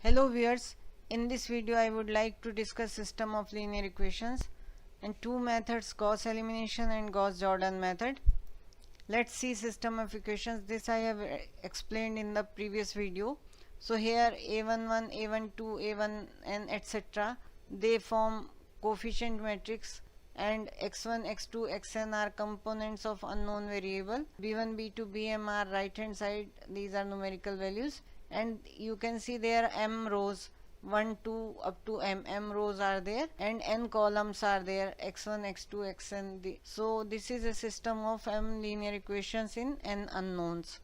Hello viewers, in this video I would like to discuss system of linear equations and two methods, Gauss elimination and Gauss Jordan method. Let's see system of equations. This I have explained in the previous video. So here a11, a12, a1 and etc. they form coefficient matrix, and x1, x2, xn are components of unknown variable. b1, b2, bm are right hand side, these are numerical values, and you can see there m rows 1 2 up to m rows are there, and n columns are there, x1, x2, xn. So this is a system of m linear equations in n unknowns.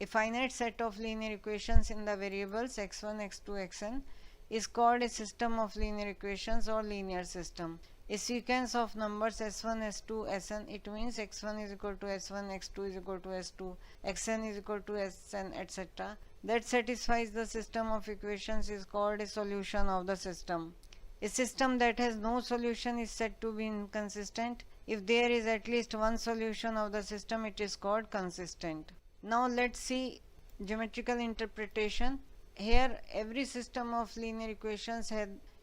A finite set of linear equations in the variables x1, x2, xn is called a system of linear equations or linear system. A sequence of numbers s1, s2, sn, it means x1 is equal to s1, x2 is equal to s2, xn is equal to sn, etc. that satisfies the system of equations is called a solution of the system. A system that has no solution is said to be inconsistent. If there is at least one solution of the system, it is called consistent. Now let's see geometrical interpretation. Here every system of linear equations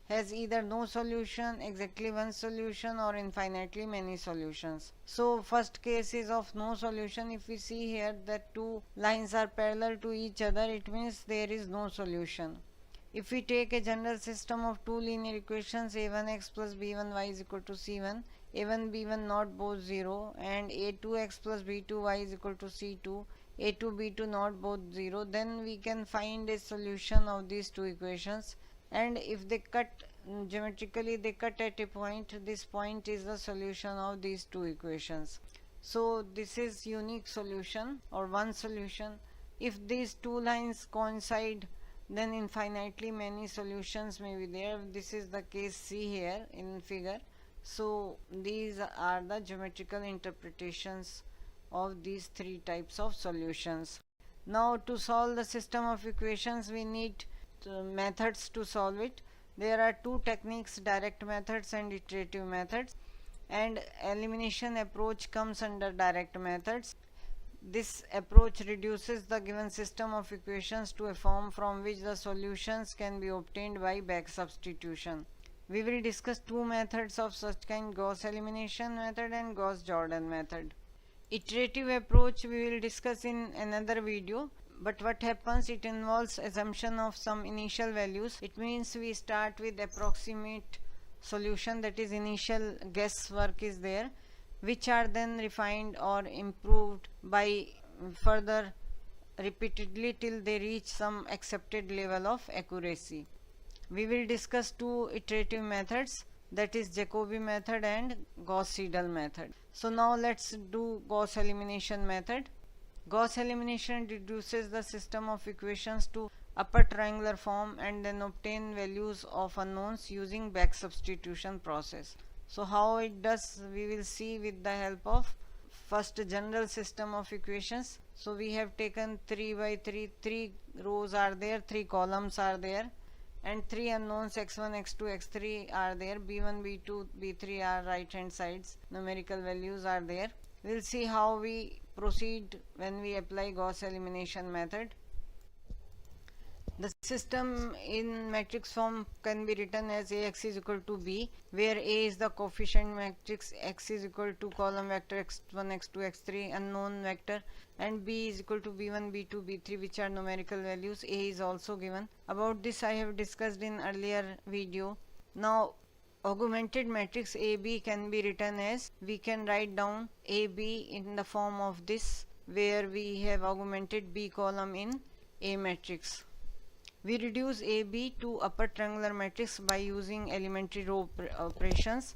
has either no solution, exactly one solution, or infinitely many solutions. So first case is of no solution. If we see here that two lines are parallel to each other, it means there is no solution. If we take a general system of two linear equations, a1x plus b1y is equal to c1, a1 b1 not both 0, and a2x plus b2y is equal to c2, a2 b2 not both 0, then we can find a solution of these two equations. And if they cut geometrically, they cut at a point, this point is the solution of these two equations. So this is unique solution or one solution. If these two lines coincide, then infinitely many solutions may be there. This is the case C here in figure. So these are the geometrical interpretations of these three types of solutions. Now to solve the system of equations, we need methods to solve it. There are two techniques, direct methods and iterative methods, and elimination approach comes under direct methods. This approach reduces the given system of equations to a form from which the solutions can be obtained by back substitution. We will discuss two methods of such kind, Gauss elimination method and Gauss Jordan method. Iterative approach we will discuss in another video. But what happens, it involves assumption of some initial values. It means we start with approximate solution, that is initial guesswork is there, which are then refined or improved by further repeatedly till they reach some accepted level of accuracy. We will discuss two iterative methods, that is Jacobi method and Gauss Seidel method. So now let's do Gauss elimination method. Gauss elimination reduces the system of equations to upper triangular form and then obtain values of unknowns using back substitution process. So how it does, we will see with the help of first general system of equations. So we have taken 3 by 3, 3 rows are there, 3 columns are there, and 3 unknowns x1, x2, x3 are there, b1, b2, b3 are right hand sides, numerical values are there. We'll see how we proceed when we apply Gauss elimination method. The system in matrix form can be written as Ax is equal to B, where A is the coefficient matrix, X is equal to column vector x1, x2, x3 unknown vector, and B is equal to b1, b2, b3 which are numerical values. A is also given. About this I have discussed in earlier video. Now augmented matrix AB can be written as, we can write down AB in the form of this, where we have augmented B column in A matrix. We reduce AB to upper triangular matrix by using elementary row operations,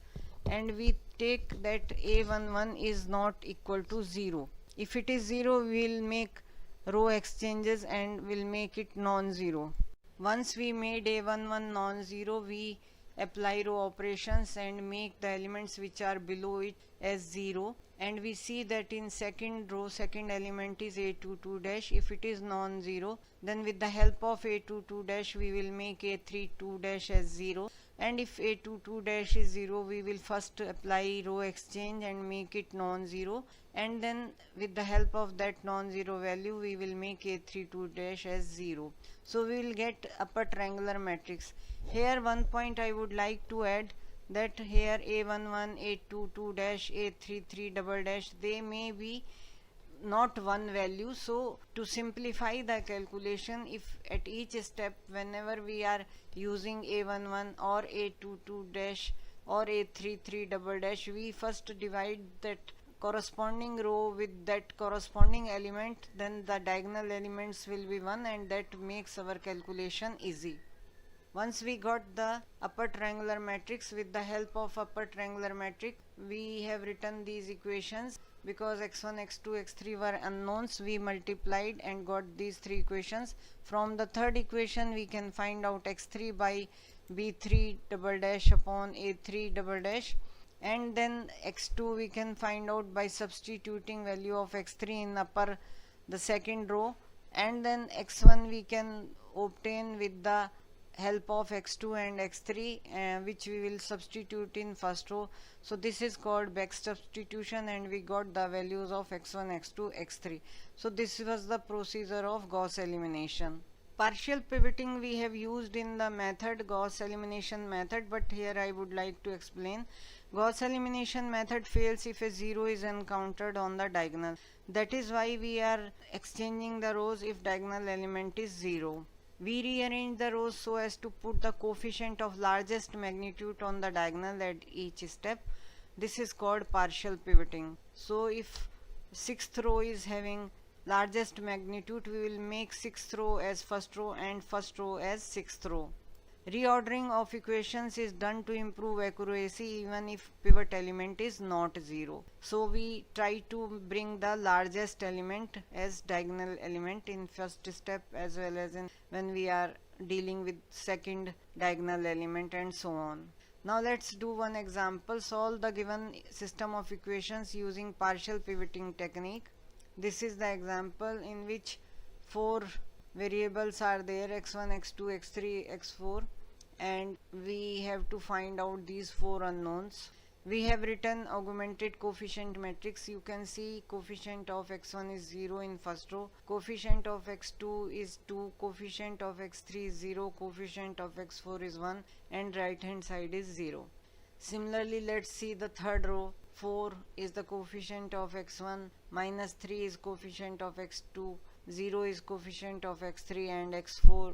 and we take that A11 is not equal to 0. If it is 0, we will make row exchanges and will make it non-zero. Once we made A11 non-zero, we apply row operations and make the elements which are below it as 0, and we see that in second row second element is A22 dash. If it is non-zero, then with the help of A22 dash we will make A32 dash as 0, and if A22 dash is 0, we will first apply row exchange and make it non-zero, and then with the help of that non-zero value we will make A32 dash as 0. So we will get upper triangular matrix. Here one point I would like to add, that here A11, A22 dash, A33 double dash, they may be not one value. So to simplify the calculation, if at each step whenever we are using A11 or A22 dash or A33 double dash, we first divide that corresponding row with that corresponding element, then the diagonal elements will be 1, and that makes our calculation easy. Once we got the upper triangular matrix, with the help of upper triangular matrix we have written these equations. Because x1, x2, x3 were unknowns, we multiplied and got these three equations. From the third equation we can find out x3 by b3 double dash upon a3 double dash, and then x2 we can find out by substituting value of x3 in upper the second row, and then x1 we can obtain with the help of x2 and x3, which we will substitute in first row. So this is called back substitution, and we got the values of x1, x2, x3. So this was the procedure of Gauss elimination. Partial pivoting we have used in the method Gauss elimination method, but here I would like to explain. Gauss elimination method fails if a 0 is encountered on the diagonal. That is why we are exchanging the rows if diagonal element is 0. We rearrange the rows so as to put the coefficient of largest magnitude on the diagonal at each step. This is called partial pivoting. So if sixth row is having largest magnitude, we will make sixth row as first row and first row as sixth row. Reordering of equations is done to improve accuracy even if pivot element is not 0. So we try to bring the largest element as diagonal element in first step, as well as in when we are dealing with second diagonal element, and so on. Now let's do one example. Solve the given system of equations using partial pivoting technique. This is the example in which 4 variables are there, x1, x2, x3, x4, and we have to find out these 4 unknowns. We have written augmented coefficient matrix. You can see coefficient of x1 is 0 in first row, coefficient of x2 is 2, coefficient of x3 is 0, coefficient of x4 is 1, and right hand side is 0. Similarly, let's see the third row. 4 is the coefficient of x1, minus 3 is coefficient of x2, 0 is coefficient of x3, and x4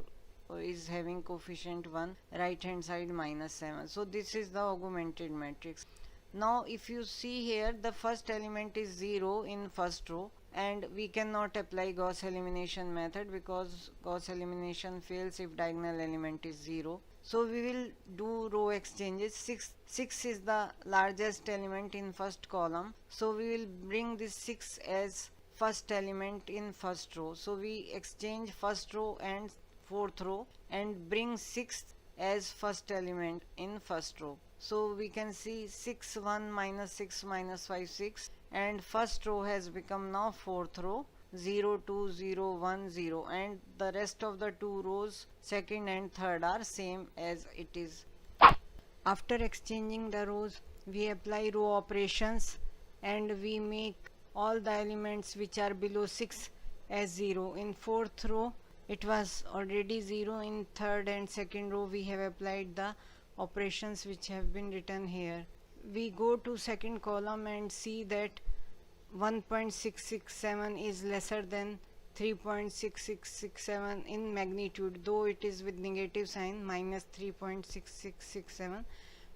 is having coefficient 1, right hand side minus 7. So this is the augmented matrix. Now if you see here, the first element is 0 in first row, and we cannot apply Gauss elimination method because Gauss elimination fails if diagonal element is 0. So we will do row exchanges. 6 is the largest element in first column, so we will bring this 6 as first element in first row. So we exchange first row and fourth row and bring 6th as first element in first row. So we can see 6 1 minus 6 minus 5 6, and first row has become now fourth row, 0 2 0 1 0, and the rest of the two rows second and third are same as it is. After exchanging the rows, we apply row operations and we make all the elements which are below 6 as 0. In fourth row it was already 0. In third and second row we have applied the operations which have been written here. We go to second column and see that 1.667 is lesser than 3.6667 in magnitude, though it is with negative sign, minus 3.6667,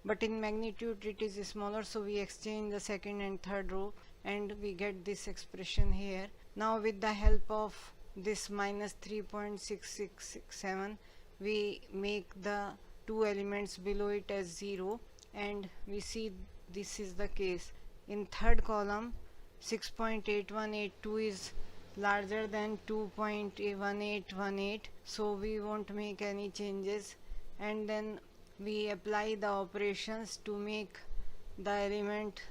but in magnitude it is smaller. So we exchange the second and third row and we get this expression here. Now with the help of this minus 3.6667, we make the two elements below it as 0, and we see this is the case. In third column, 6.8182 is larger than 2.1818, so we won't make any changes, and then we apply the operations to make the element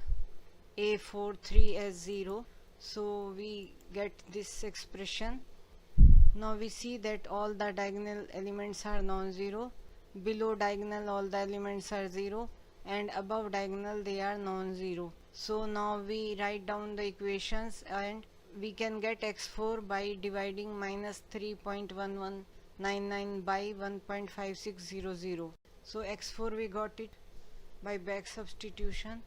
a43 as 0. So we get this expression. Now we see that all the diagonal elements are non-zero, below diagonal all the elements are 0, and above diagonal they are non-zero. So now we write down the equations, and we can get x4 by dividing minus 3.1199 by 1.5600. So x4 we got it by back substitution.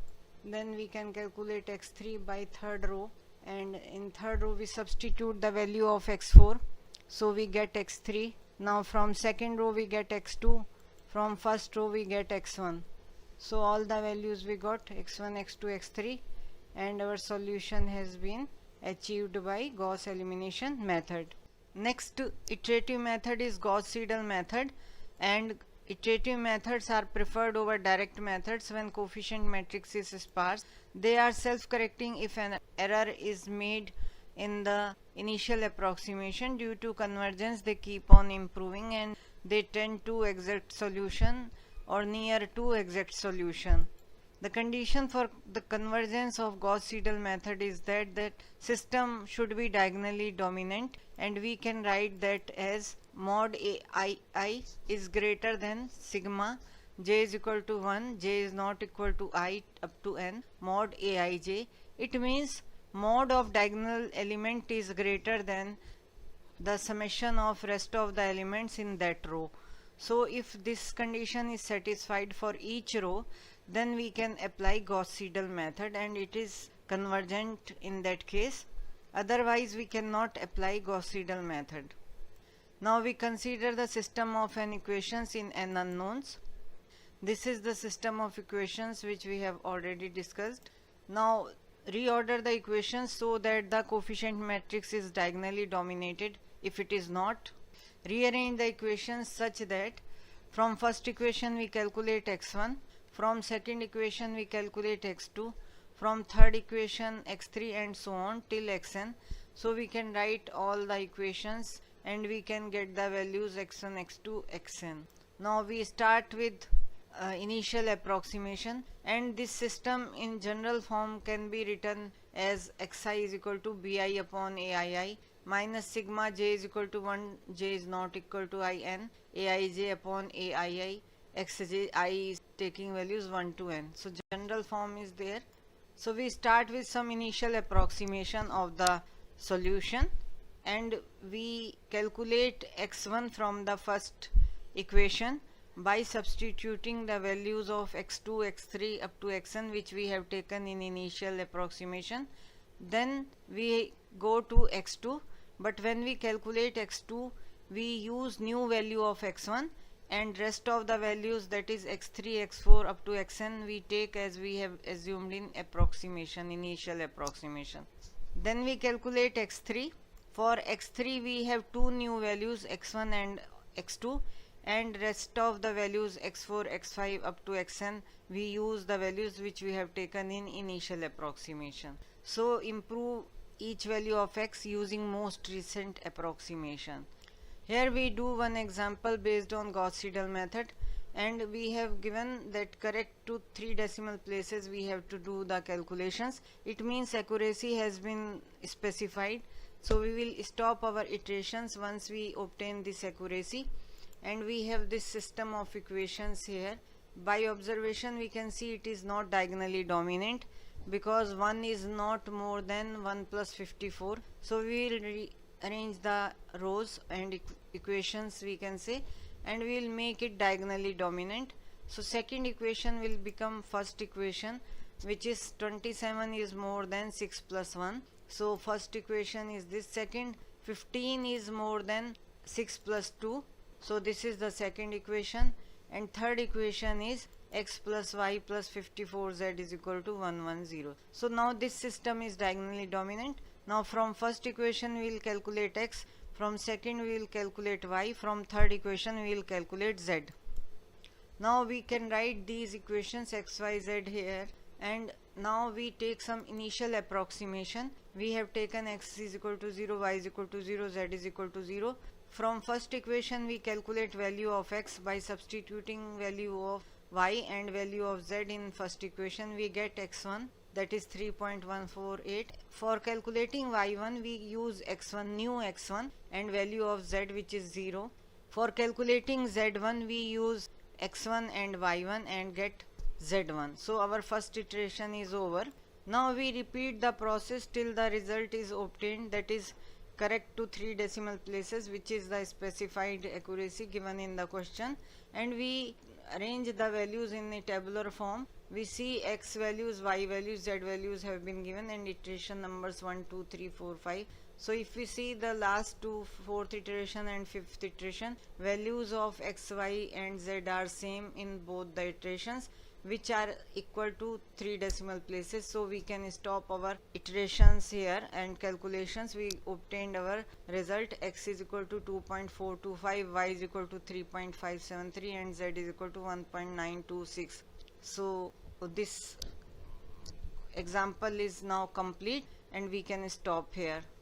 Then we can calculate x3 by third row, and in third row we substitute the value of x4. So we get x3. Now from second row we get x2. From first row we get x1. So all the values we got x1, x2, x3, and our solution has been achieved by Gauss elimination method. Next iterative method is Gauss Seidel method, and iterative methods are preferred over direct methods when coefficient matrix is sparse. They are self-correcting if an error is made in the initial approximation. Due to convergence they keep on improving, and they tend to exact solution or near to exact solution. The condition for the convergence of Gauss Seidel method is that system should be diagonally dominant, and we can write that as mod ai is greater than sigma j is equal to 1, j is not equal to I up to n, mod aij. It means mod of diagonal element is greater than the summation of rest of the elements in that row. So if this condition is satisfied for each row, then we can apply Gauss Seidel method and it is convergent in that case. Otherwise we cannot apply Gauss Seidel method. Now we consider the system of n equations in n unknowns. This is the system of equations which we have already discussed. Now reorder the equations so that the coefficient matrix is diagonally dominated. If it is not, rearrange the equations such that from first equation we calculate x1, from second equation we calculate x2, from third equation x3, and so on till xn. So we can write all the equations and we can get the values x1, x2, xn. Now we start with initial approximation, and this system in general form can be written as xi is equal to bi upon aii minus sigma j is equal to 1, j is not equal to in, aij upon aii, xj I is taking values 1 to n. So general form is there. So we start with some initial approximation of the solution, and we calculate x1 from the first equation by substituting the values of x2, x3 up to xn which we have taken in initial approximation. Then we go to x2, but when we calculate x2 we use new value of x1, and rest of the values, that is x3, x4 up to xn, we take as we have assumed in approximation, initial approximation. Then we calculate x3. For x3 we have two new values x1 and x2, and rest of the values x4, x5 up to xn, we use the values which we have taken in initial approximation. So improve each value of x using most recent approximation. Here we do one example based on Gauss Seidel method, and we have given that correct to 3 decimal places we have to do the calculations. It means accuracy has been specified. So we will stop our iterations once we obtain this accuracy, and we have this system of equations here. By observation we can see it is not diagonally dominant because 1 is not more than 1 plus 54. So we will rearrange the rows and equations, we can say, and we will make it diagonally dominant. So second equation will become first equation, which is 27 is more than 6 plus 1. So first equation is this. Second, 15 is more than 6 plus 2. So this is the second equation. And third equation is x plus y plus 54z is equal to 110. So now this system is diagonally dominant. Now from first equation we will calculate x, from second we will calculate y, from third equation we will calculate z. Now we can write these equations x, y, z here, and now we take some initial approximation. We have taken x is equal to 0, y is equal to 0, z is equal to 0. From first equation we calculate value of x by substituting value of y and value of z in first equation. We get x1 that is 3.148. For calculating y1 we use x1, new x1, and value of z which is 0. For calculating z1 we use x1 and y1 and get z1. So our first iteration is over. Now we repeat the process till the result is obtained, that is correct to 3 decimal places, which is the specified accuracy given in the question, and we arrange the values in a tabular form. We see x values, y values, z values have been given, and iteration numbers 1, 2, 3, 4, 5. So if we see the last two, fourth iteration and fifth iteration, values of x, y and z are same in both the iterations, which are equal to 3 decimal places. So we can stop our iterations here and calculations. We obtained our result: x is equal to 2.425, y is equal to 3.573, and z is equal to 1.926. So this example is now complete and we can stop here.